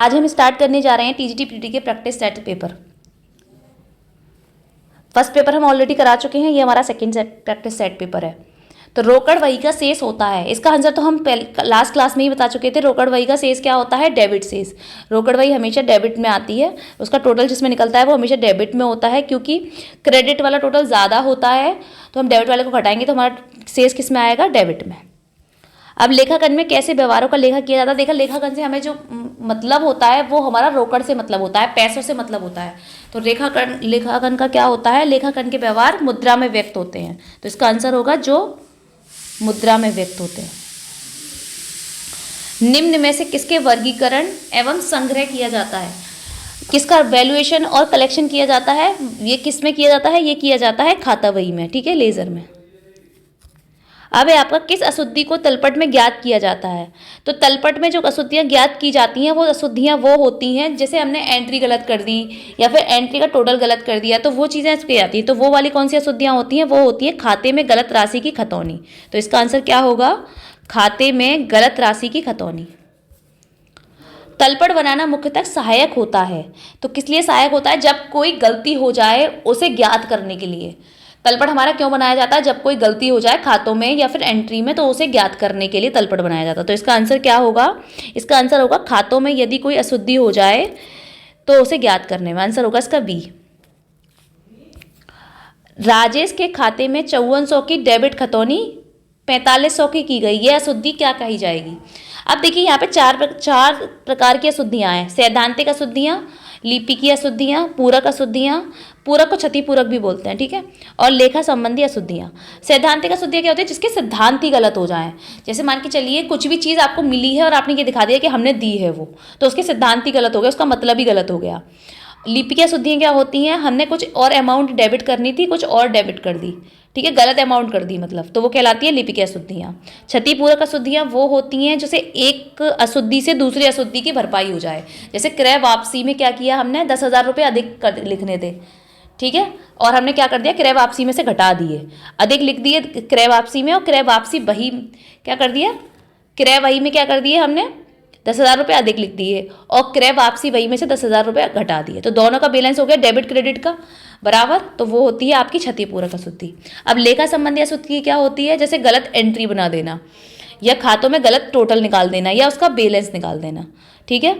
आज हम स्टार्ट करने जा रहे हैं टीजीटी पीटी के practice set paper. First paper हम ऑलरेडी करा चुके हैं, ये हमारा second set practice set paper है। तो रोकड़ वही का शेष होता है, इसका आंसर तो हम पहले लास्ट क्लास में ही बता चुके थे। रोकड़ वही का शेष क्या होता है? डेबिट शेष। रोकड़ वही हमेशा डेबिट में आती है, उसका टोटल जिसमें निकलता है वो हमेशा डेबिट में होता है, क्योंकि क्रेडिट वाला टोटल ज़्यादा होता है तो हम डेबिट वाले को घटाएंगे तो हमारा शेष किस में आएगा? डेबिट में। अब लेखाकरण में कैसे व्यवहारों का लेखा किया जाता है? देखा, लेखाकरण से हमें जो मतलब होता है वो हमारा रोकड़ से मतलब होता है, पैसों से मतलब होता है। तो लेखाकरण का क्या होता है? लेखाकरण के व्यवहार मुद्रा में व्यक्त होते हैं, तो इसका आंसर होगा जो मुद्रा में व्यक्त होते हैं। निम्न में से किसके वर्गीकरण एवं संग्रह किया जाता है? किसका वैल्यूएशन और कलेक्शन किया जाता है? ये किस में किया जाता है? ये किया जाता है खाता बही में, ठीक है, लेजर में। अब है आपका किस अशुद्धि को तलपट में ज्ञात किया जाता है? तो तलपट में जो अशुद्धियाँ ज्ञात की जाती हैं वो अशुद्धियाँ वो होती हैं जैसे हमने एंट्री गलत कर दी या फिर एंट्री का टोटल गलत कर दिया, तो वो चीज़ें की जाती हैं। तो वो वाली कौन सी अशुद्धियाँ होती हैं? वो होती हैं खाते में गलत राशि की खतौनी। तो इसका आंसर क्या होगा? खाते में गलत राशि की खतौनी। तलपट बनाना मुख्यतः सहायक होता है, तो किस लिए सहायक होता है? जब कोई गलती हो जाए उसे ज्ञात करने के लिए। तलपट हमारा क्यों बनाया जाता है? जब कोई गलती हो जाए खातों में या फिर एंट्री में तो उसे ज्ञात करने के लिए तलपट बनाया जाता है। तो इसका आंसर क्या होगा? इसका आंसर होगा खातों में यदि कोई अशुद्धि हो जाए तो उसे ज्ञात करने में। आंसर होगा इसका बी। राजेश के खाते में 5400 की डेबिट खतौनी 4500 की गई, यह अशुद्धि क्या कही जाएगी? अब देखिए यहाँ पे चार प्रकार की अशुद्धियाँ हैं। सैद्धांतिक अशुद्धियाँ, लिपिकीय अशुद्धियाँ, पूरक अशुद्धियाँ, पूरक को क्षतिपूरक भी बोलते हैं, ठीक है, और लेखा संबंधी अशुद्धियाँ। सैद्धांतिक अशुद्धियाँ क्या होती है? जिसके सिद्धांत ही गलत हो जाएं। जैसे मान के चलिए कुछ भी चीज़ आपको मिली है और आपने ये दिखा दिया कि हमने दी है वो, तो उसके सिद्धांत ही गलत हो गया, उसका मतलब ही गलत हो गया। लिपिकीय अशुद्धियाँ क्या होती हैं? हमने कुछ और अमाउंट डेबिट करनी थी, कुछ और डेबिट कर दी, ठीक है, गलत अमाउंट कर दी मतलब, तो वो कहलाती है लिपिकीय अशुद्धियाँ। क्षतिपूरक अशुद्धियाँ वो होती हैं जैसे एक अशुद्धि से दूसरी अशुद्धि की भरपाई हो जाए। जैसे क्रय वापसी में क्या किया हमने? 10,000 रुपये अधिक लिखने थे, ठीक है, और हमने क्या कर दिया? क्रय वापसी में से घटा दिए, अधिक लिख दिए क्रय वापसी में, और क्रय वापसी बही क्या कर दिया? क्रय वही में क्या कर दिए हमने? 10,000 रुपये अधिक लिख दिए और क्रय वापसी वही में से 10,000 रुपये घटा दिए, तो दोनों का बैलेंस हो गया डेबिट क्रेडिट का बराबर, तो वो होती है आपकी क्षतिपूरक अशुद्धि। अब लेखा संबंधी अशुद्धि क्या होती है? जैसे गलत एंट्री बना देना या खातों में गलत टोटल निकाल देना या उसका बैलेंस निकाल देना, ठीक है।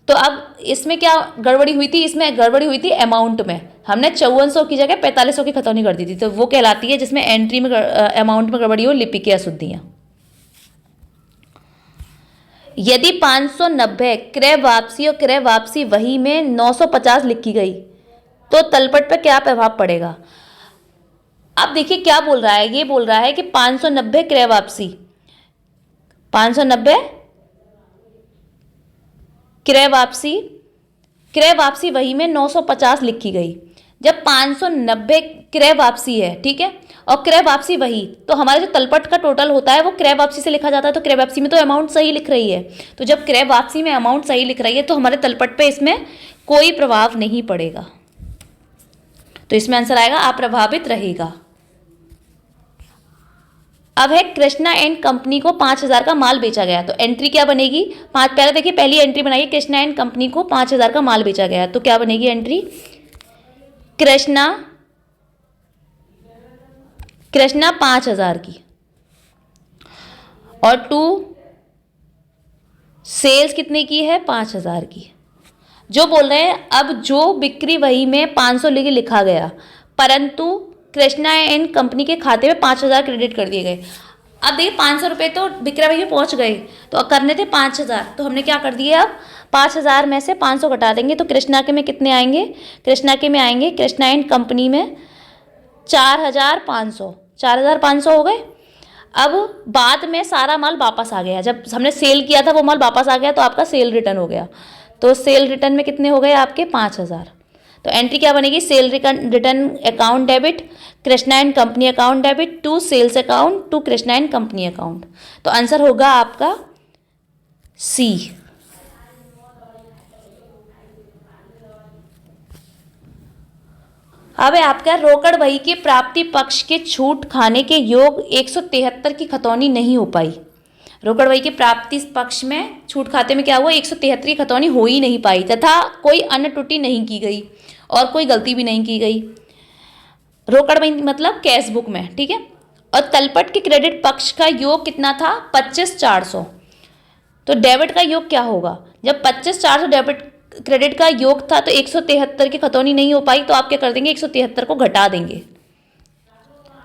तो अब इसमें क्या गड़बड़ी हुई थी? इसमें गड़बड़ी हुई थी अमाउंट में, हमने 5400 की जगह 4500 की खतौनी कर दी थी, तो वो कहलाती है जिसमें एंट्री में अमाउंट में गड़बड़ी हो, लिपिकीय अशुद्धियाँ। यदि 590 क्रय वापसी और क्रय वापसी वही में 950 लिखी गई तो तलपट पर क्या प्रभाव पड़ेगा? अब देखिए क्या बोल रहा है, ये बोल रहा है कि 590 क्रय वापसी, 590 क्रय वापसी वही में 950 लिखी गई। जब 590 क्रय वापसी है, ठीक है, और क्रय वापसी वही, तो हमारे जो तलपट का टोटल होता है वो क्रय वापसी से लिखा जाता है, तो क्रय वापसी में तो अमाउंट सही लिख रही है, तो जब क्रय वापसी में अमाउंट सही लिख रही है तो हमारे तलपट पे इसमें कोई प्रभाव नहीं पड़ेगा, तो इसमें आंसर आएगा अप्रभावित रहेगा। अब है कृष्णा एंड कंपनी को 5,000 का माल बेचा गया, तो एंट्री क्या बनेगी? पहले देखिए पहली एंट्री बनाइए, कृष्णा एंड कंपनी को 5,000 का माल बेचा गया, तो क्या बनेगी एंट्री? कृष्णा 5,000 की, और टू सेल्स कितने की है? 5,000 की। जो बोल रहे हैं अब जो बिक्री वही में 500 लिखा गया, परंतु कृष्णा एंड कंपनी के खाते में 5,000 क्रेडिट कर दिए गए। अब देखिए 500 रुपये तो विक्रय वही में पहुंच गए, तो करने थे 5,000, तो हमने क्या कर दिए? अब 5,000 में से 500 घटा देंगे तो कृष्णा के में कितने आएंगे? कृष्णा के में आएंगे, कृष्णा एंड कंपनी में 4,500 हो गए। अब बाद में सारा माल वापस आ गया, जब हमने सेल किया था वो माल वापस आ गया तो आपका सेल रिटर्न हो गया, तो सेल रिटर्न में कितने हो गए आपके? 5,000। तो एंट्री क्या बनेगी? Sale return account debit, Krishna and company account debit to sales account to Krishna and company account, तो आंसर होगा आपका सी। अब है आपका रोकड़ बही के प्राप्ति पक्ष के छूट खाने के योग 173 की खतौनी नहीं हो पाई। रोकड़वही की प्राप्ति पक्ष में छूट खाते में क्या हुआ, 173 की खतौनी हो ही नहीं पाई तथा कोई अन्य त्रुटि नहीं की गई और कोई गलती भी नहीं की गई। रोकड़वही मतलब कैश बुक में, ठीक है। और तलपट के क्रेडिट पक्ष का योग कितना था, 25,400। तो डेबिट का योग क्या होगा, जब 25,400 डेबिट क्रेडिट का योग था तो 173 की खतौनी नहीं हो पाई, तो आप क्या कर देंगे, 173 को घटा देंगे।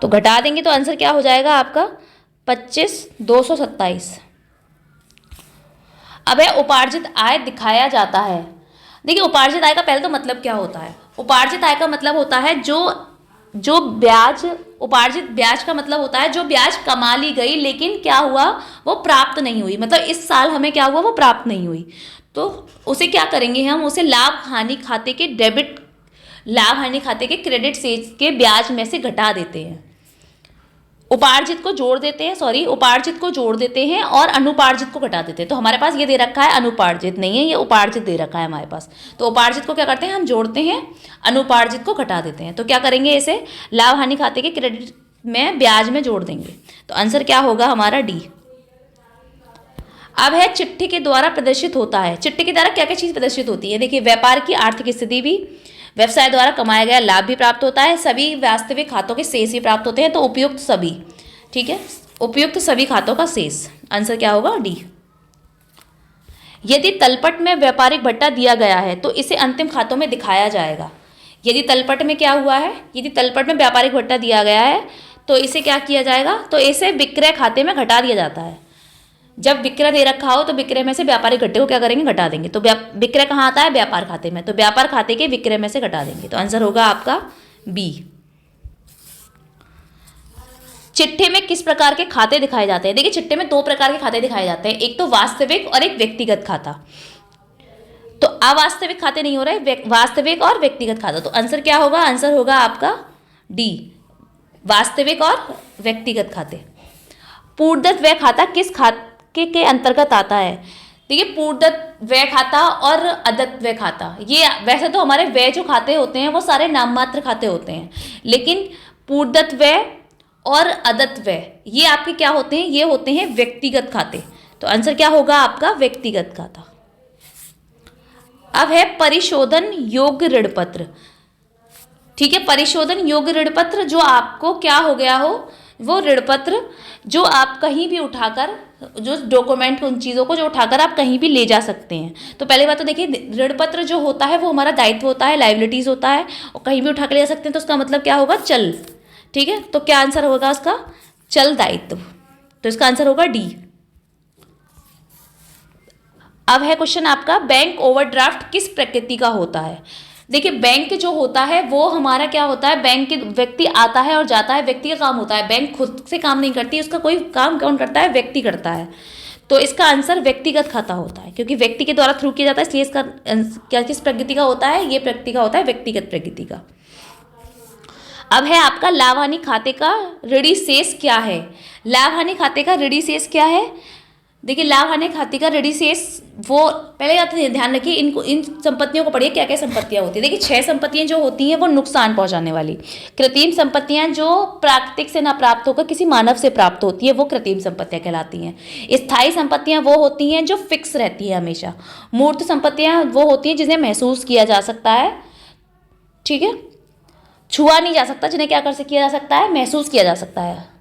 तो घटा देंगे तो आंसर क्या हो जाएगा आपका, 25,227। अब है उपार्जित आय दिखाया जाता है। देखिए उपार्जित आय का पहले तो मतलब क्या होता है, उपार्जित आय का मतलब होता है जो ब्याज, उपार्जित ब्याज का मतलब होता है जो ब्याज कमा ली गई लेकिन क्या हुआ, वो प्राप्त नहीं हुई, मतलब इस साल हमें क्या हुआ, वो प्राप्त नहीं हुई। तो उसे क्या करेंगे हम, उसे लाभ हानि खाते के डेबिट, लाभ हानि खाते के क्रेडिट से के ब्याज में से घटा देते हैं। उपार्जित को जोड़ देते हैं, उपार्जित को जोड़ देते हैं और अनुपार्जित को घटा देते हैं। तो हमारे पास ये दे रखा है, अनुपार्जित नहीं है, ये उपार्जित दे रखा है हमारे पास। तो उपार्जित को क्या करते हैं, हम जोड़ते हैं, अनुपार्जित को घटा देते हैं। तो क्या करेंगे, इसे लाभ हानि खाते के क्रेडिट में ब्याज में जोड़ देंगे। तो आंसर क्या होगा हमारा, डी। अब है चिट्ठी के द्वारा प्रदर्शित होता है। चिट्ठी के द्वारा क्या क्या चीज प्रदर्शित होती है, देखिए व्यापार की आर्थिक स्थिति भी, व्यवसाय द्वारा कमाया गया लाभ भी प्राप्त होता है, सभी वास्तविक खातों के शेष भी प्राप्त होते हैं। तो उपयुक्त सभी, ठीक है, उपयुक्त सभी खातों का शेष, आंसर क्या होगा, डी। यदि तलपट में व्यापारिक भत्ता दिया गया है तो इसे अंतिम खातों में दिखाया जाएगा। यदि तलपट में क्या हुआ है, यदि तलपट में व्यापारिक भत्ता दिया गया है तो इसे क्या किया जाएगा, तो इसे विक्रय खाते में घटा दिया जाता है। जब विक्रय दे रखा हो तो विक्रय में से व्यापारिक घट्टे को क्या करेंगे, घटा देंगे। तो विक्रय कहाँ आता है, व्यापार खाते में, तो व्यापार खाते के विक्रय में से घटा देंगे। तो आंसर होगा आपका बी। चिट्ठे में किस प्रकार के खाते दिखाए जाते हैं, देखिए चिट्ठे में 2 प्रकार के खाते दिखाए जाते हैं, एक तो वास्तविक और एक व्यक्तिगत खाता। तो अवास्तविक खाते नहीं हो रहे, वास्तविक और व्यक्तिगत खाता। तो आंसर क्या होगा, आंसर होगा आपका डी, वास्तविक और व्यक्तिगत खाते। पूर्वदत्त व्यय खाता किस खाते के अंतर्गत आता है, देखिए पूर्वदत्त व्यय खाता और अदत्त व्यय खाता, ये वैसे तो हमारे व्यय जो खाते होते हैं वो सारे नाम मात्र खाते होते हैं, लेकिन पूर्वदत्त व्यय और अदत्त व्यय ये आपके क्या होते हैं, ये होते हैं व्यक्तिगत खाते। तो आंसर क्या होगा आपका, व्यक्तिगत खाता। अब है परिशोधन योग्य ऋण पत्र, ठीक है, परिशोधन योग्य ऋण पत्र जो आपको क्या हो गया हो, वो ऋण पत्र जो आप कहीं भी उठाकर, जो डॉक्यूमेंट, उन चीज़ों को जो उठाकर आप कहीं भी ले जा सकते हैं। तो पहली बात तो देखिए ऋण पत्र जो होता है वो हमारा दायित्व होता है, लाइबिलिटीज होता है, और कहीं भी उठा कर ले जा सकते हैं। तो उसका मतलब क्या होगा, चल, ठीक है। तो क्या आंसर होगा उसका, चल दायित्व। तो इसका आंसर होगा डी। अब है क्वेश्चन आपका, बैंक ओवरड्राफ्ट किस प्रकृति का होता है। देखिए बैंक जो होता है वो हमारा क्या होता है, बैंक के व्यक्ति आता है और जाता है, व्यक्ति का काम होता है, बैंक खुद से काम नहीं करती, उसका कोई काम कौन करता है, व्यक्ति करता है। तो इसका आंसर व्यक्तिगत खाता होता है, क्योंकि व्यक्ति के द्वारा थ्रू किया जाता है, इसलिए इसका क्या किस प्रकृति का होता है, ये प्रकृति का होता है, व्यक्तिगत प्रकृति का। अब है आपका लाभ हानि खाते का ऋणी शेष क्या है। लाभ हानि खाते का ऋणी शेष क्या है, देखिए लाभ हानि खाते का ऋणी शेष, वो पहले बात ध्यान रखिए, इन संपत्तियों को पढ़िए, क्या क्या संपत्तियां होती है। देखिए 6 संपत्तियां जो होती हैं वो नुकसान पहुंचाने वाली, कृत्रिम संपत्तियां जो प्राकृतिक से ना प्राप्त होकर किसी मानव से प्राप्त होती है वो कृत्रिम संपत्तियां कहलाती हैं। स्थायी संपत्तियां वो होती हैं जो फिक्स रहती है हमेशा। मूर्त संपत्तियां वो होती हैं जिन्हें महसूस किया जा सकता है, ठीक है, छुआ नहीं जा सकता, जिन्हें क्या कर किया जा सकता है, महसूस किया जा सकता है।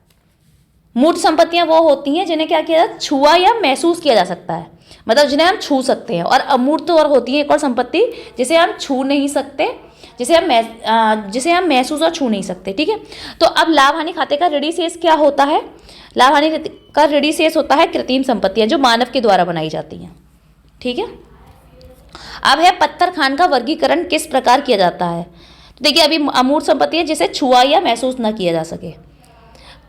मूर्त संपत्तियां वो होती हैं जिन्हें क्या किया, छुआ या महसूस किया जा सकता है, मतलब जिन्हें हम छू सकते हैं। और अमूर्त और होती है एक और संपत्ति जिसे हम छू नहीं सकते, जिसे हम महसूस और छू नहीं सकते, ठीक है। तो अब लाभ हानि खाते का ऋणी शेष क्या होता है, लाभ हानि का ऋणी शेष होता है कृत्रिम संपत्तियां जो मानव के द्वारा बनाई जाती हैं, ठीक है। अब है पत्थर खान का वर्गीकरण किस प्रकार किया जाता है। तो देखिए अभी अमूर्त संपत्ति है जिसे छुआ या महसूस ना किया जा सके,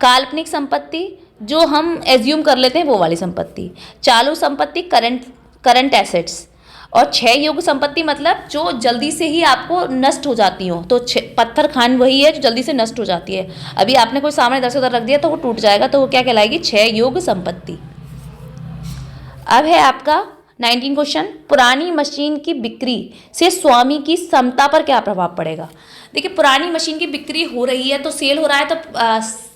काल्पनिक संपत्ति जो हम एज्यूम कर लेते हैं वो वाली संपत्ति, चालू संपत्ति करंट एसेट्स, और 6 योग्य संपत्ति मतलब जो जल्दी से ही आपको नष्ट हो जाती हो। तो पत्थर खान वही है जो जल्दी से नष्ट हो जाती है, अभी आपने कोई सामने इधर से उधर रख दिया तो वो टूट जाएगा, तो वो क्या कहलाएगी, 6 योग्य संपत्ति। अब है आपका 19 क्वेश्चन, पुरानी मशीन की बिक्री से स्वामी की समता पर क्या प्रभाव पड़ेगा। देखिए पुरानी मशीन की बिक्री हो रही है तो सेल हो रहा है, तो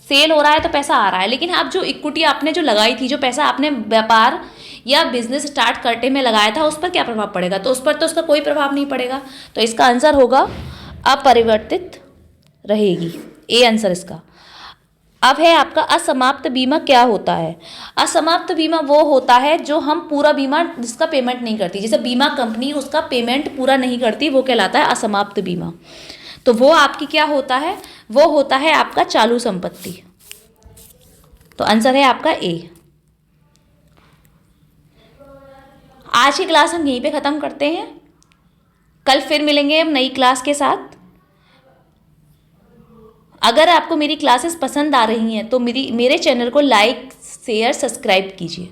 सेल हो रहा है तो पैसा आ रहा है, लेकिन आप जो इक्विटी आपने जो लगाई थी, जो पैसा आपने व्यापार या बिजनेस स्टार्ट करने में लगाया था, उस पर क्या प्रभाव पड़ेगा? तो उस पर तो उसका कोई प्रभाव नहीं पड़ेगा। तो इसका आंसर होगा अपरिवर्तित रहेगी, ए आंसर इसका। अब है आपका असमाप्त बीमा क्या होता है? असमाप्त बीमा वो होता है जो हम पूरा बीमा जिसका पेमेंट नहीं करती, जैसे बीमा कंपनी उसका पेमेंट पूरा नहीं करती, वो कहलाता है असमाप्त बीमा। तो वो आपकी क्या होता है? वो होता है आपका चालू संपत्ति। तो आंसर है आपका ए। आज की क्लास हम यहीं पे ख़त्म करते हैं, कल फिर मिलेंगे हम नई क्लास के साथ। अगर आपको मेरी क्लासेस पसंद आ रही हैं तो मेरे चैनल को लाइक शेयर सब्सक्राइब कीजिए।